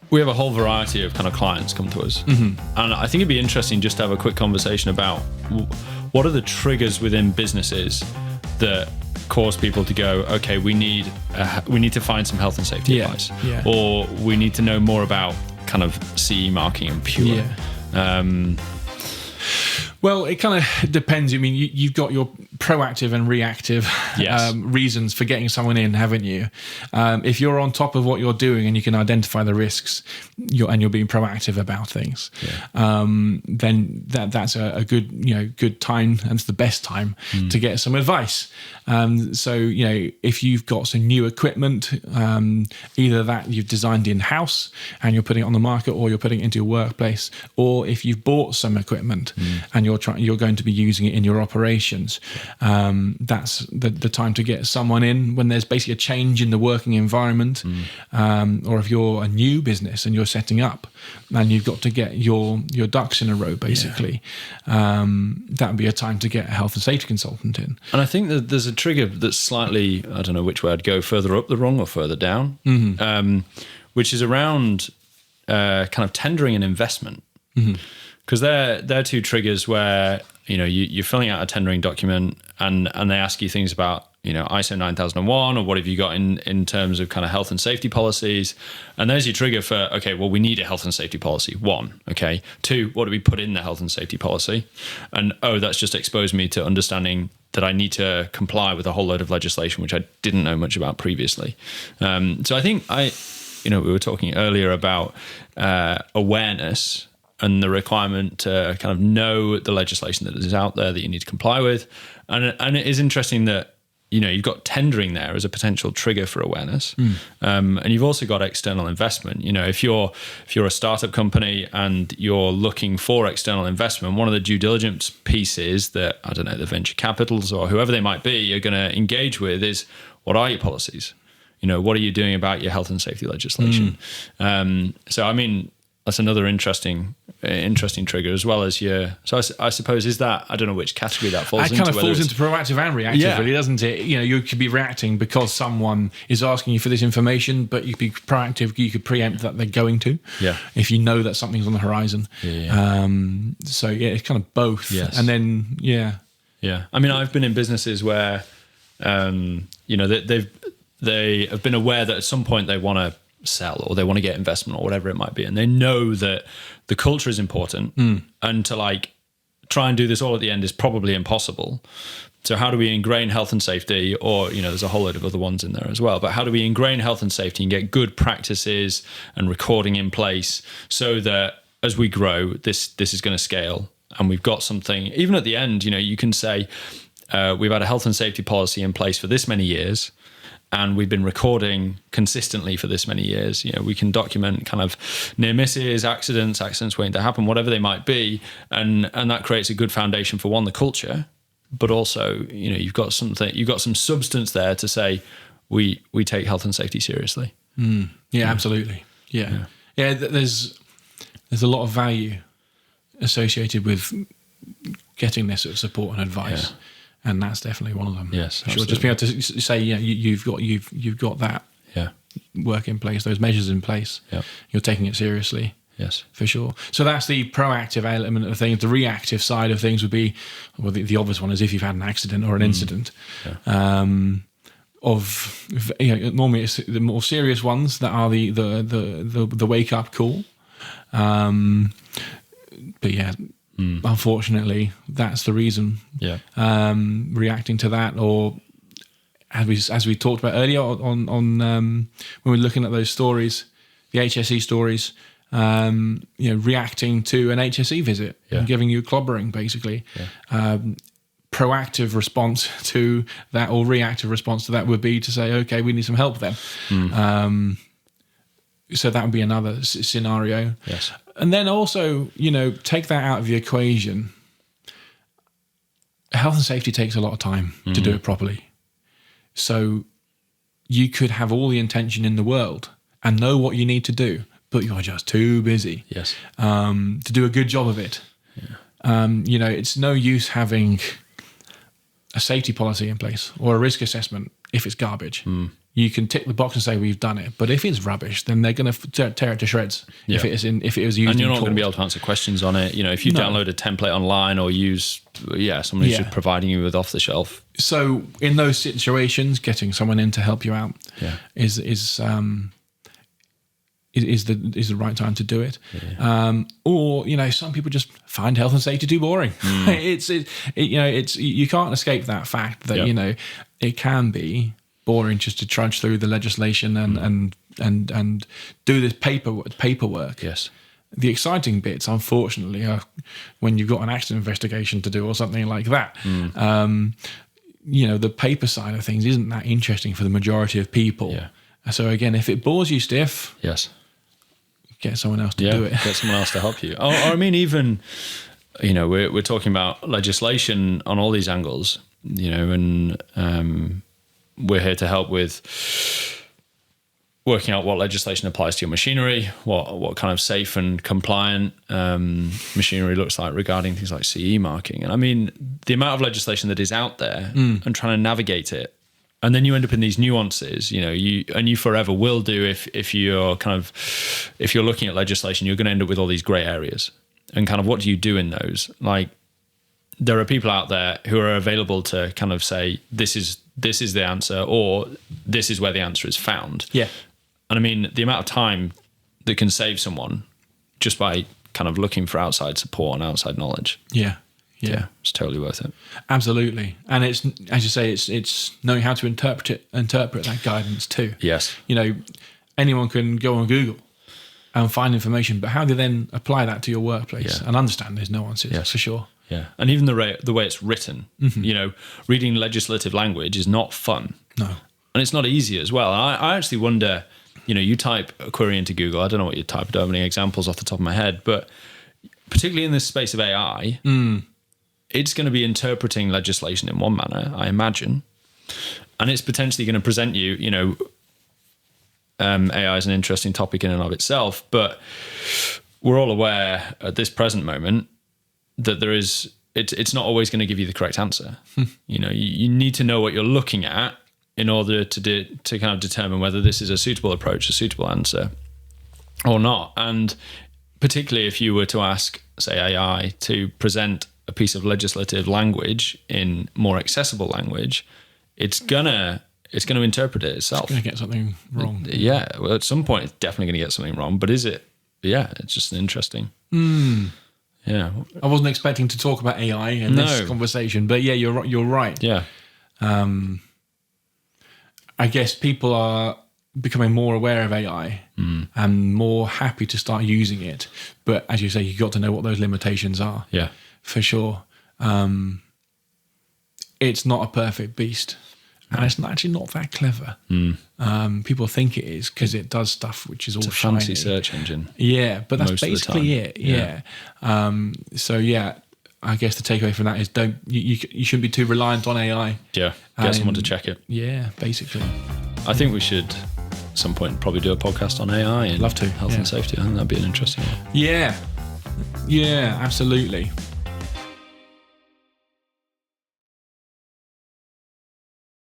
we have a whole variety of kind of clients come to us. And I think it'd be interesting just to have a quick conversation about what are the triggers within businesses that cause people to go, okay, we need to find some health and safety advice, or we need to know more about kind of CE marking and pure. Well, it kind of depends. I mean, you've got your proactive and reactive reasons for getting someone in, haven't you? If you're on top of what you're doing and you can identify the risks, you're being proactive about things, then that's a good time, and it's the best time to get some advice. So if you've got some new equipment, either that you've designed in-house and you're putting it on the market, or you're putting it into your workplace, or if you've bought some equipment and you're going to be using it in your operations, that's the time to get someone in when there's basically a change in the working environment, or if you're a new business and you're setting up and you've got to get your ducks in a row, basically, that would be a time to get a health and safety consultant in. And I think that there's a trigger that's slightly, I don't know which way I'd go, further up the rung or further down, which is around kind of tendering an investment. Because they're two triggers where you're filling out a tendering document and they ask you things about ISO 9001, or what have you got in terms of kind of health and safety policies, and there's your trigger for, okay, well, we need a health and safety policy. 1, okay. 2, what do we put in the health and safety policy? And that's just exposed me to understanding that I need to comply with a whole load of legislation which I didn't know much about previously. So I think we were talking earlier about awareness and the requirement to kind of know the legislation that is out there that you need to comply with. And it is interesting that, you've got tendering there as a potential trigger for awareness. And you've also got external investment. If you're a startup company and you're looking for external investment, one of the due diligence pieces that, I don't know, the venture capitals or whoever they might be, you're going to engage with is, what are your policies? What are you doing about your health and safety legislation? So, I mean, that's another interesting trigger, as well as your. So I suppose, is that, I don't know which category that falls into. It kind of falls into proactive and reactive, really, doesn't it? You could be reacting because someone is asking you for this information, but you could be proactive. You could preempt that they're going to. If you know that something's on the horizon. So it's kind of both. And then I mean, I've been in businesses where, they have been aware that at some point they want to sell or they want to get investment or whatever it might be, and they know that the culture is important, and to try and do this all at the end is probably impossible. So how do we ingrain health and safety, or there's a whole load of other ones in there as well, but how do we ingrain health and safety and get good practices and recording in place so that as we grow, this is going to scale, and we've got something. Even at the end, you can say we've had a health and safety policy in place for this many years, and we've been recording consistently for this many years. We can document kind of near misses, accidents waiting to happen, whatever they might be, and that creates a good foundation for, one, the culture, but also you've got some substance there to say we take health and safety seriously. Absolutely. There's a lot of value associated with getting this sort of support and advice. And that's definitely one of them. Yes, for sure. Just being able to say, you've got that work in place, those measures in place. You're taking it seriously. Yes, for sure. So that's the proactive element of things. The reactive side of things would be, well, the obvious one is if you've had an accident or an incident. Normally it's the more serious ones that are the wake up call. But unfortunately, that's the reason. Reacting to that, or as we talked about earlier on when we're looking at those stories, the HSE stories, reacting to an HSE visit and giving you clobbering, basically. Proactive response to that, or reactive response to that, would be to say, okay, we need some help then. So that would be another scenario. Yes. And then also, take that out of the equation. Health and safety takes a lot of time to do it properly. So you could have all the intention in the world and know what you need to do, but you're just too busy to do a good job of it. It's no use having a safety policy in place or a risk assessment if it's garbage. you can tick the box and say we've done it. But if it's rubbish, then they're going to tear it to shreds. Yeah. If it was used, and you're not going to be able to answer questions on it. If you download a template online or use someone who's just providing you with off the shelf. So in those situations, getting someone in to help you out is the right time to do it. Or some people just find health and safety too boring. You can't escape that fact that it can be boring just to trudge through the legislation and do this paperwork. Yes. The exciting bits, unfortunately, are when you've got an accident investigation to do or something like that. The paper side of things isn't that interesting for the majority of people. Yeah. So again, if it bores you stiff, get someone else to do it. Get someone else to help you. Or I mean, even we're talking about legislation on all these angles. And we're here to help with working out what legislation applies to your machinery, what kind of safe and compliant machinery looks like regarding things like CE marking. And I mean, the amount of legislation that is out there and trying to navigate it. And then you end up in these nuances, you forever will do if you're looking at legislation, you're going to end up with all these grey areas. And kind of what do you do in those? Like, there are people out there who are available to kind of say, this is the answer, or this is where the answer is found. Yeah. And I mean, the amount of time that can save someone just by kind of looking for outside support and outside knowledge. Yeah. It's totally worth it. Absolutely. And it's, as you say, it's knowing how to interpret that guidance too. Yes. Anyone can go on Google and find information, but how do you then apply that to your workplace and understand there's nuances for sure. Yeah. And even the way it's written, reading legislative language is not fun. No. And it's not easy as well. I actually wonder, you type a query into Google. I don't know what you type. I don't have any examples off the top of my head, but particularly in this space of AI, it's going to be interpreting legislation in one manner, I imagine. And it's potentially going to present you, AI is an interesting topic in and of itself, but we're all aware at this present moment that it's not always going to give you the correct answer. You need to know what you're looking at in order to kind of determine whether this is a suitable approach, a suitable answer or not. And particularly if you were to ask, say, AI to present a piece of legislative language in more accessible language, it's gonna interpret it itself. It's going to get something wrong. Well, at some point it's definitely going to get something wrong, but is it? Yeah, it's just interesting. Yeah. I wasn't expecting to talk about AI in this conversation, but yeah, you're right. Yeah. I guess people are becoming more aware of AI and more happy to start using it. But as you say, you've got to know what those limitations are. Yeah. For sure. It's not a perfect beast. And it's actually not that clever. People think it is because it does stuff which is all it's a shiny. fancy search engine. Yeah, but that's basically it. Yeah. I guess the takeaway from that is you shouldn't be too reliant on AI. Yeah, get someone to check it. Yeah, basically. I think we should at some point probably do a podcast on AI and love to health and safety. I think that'd be an interesting one. Yeah, absolutely.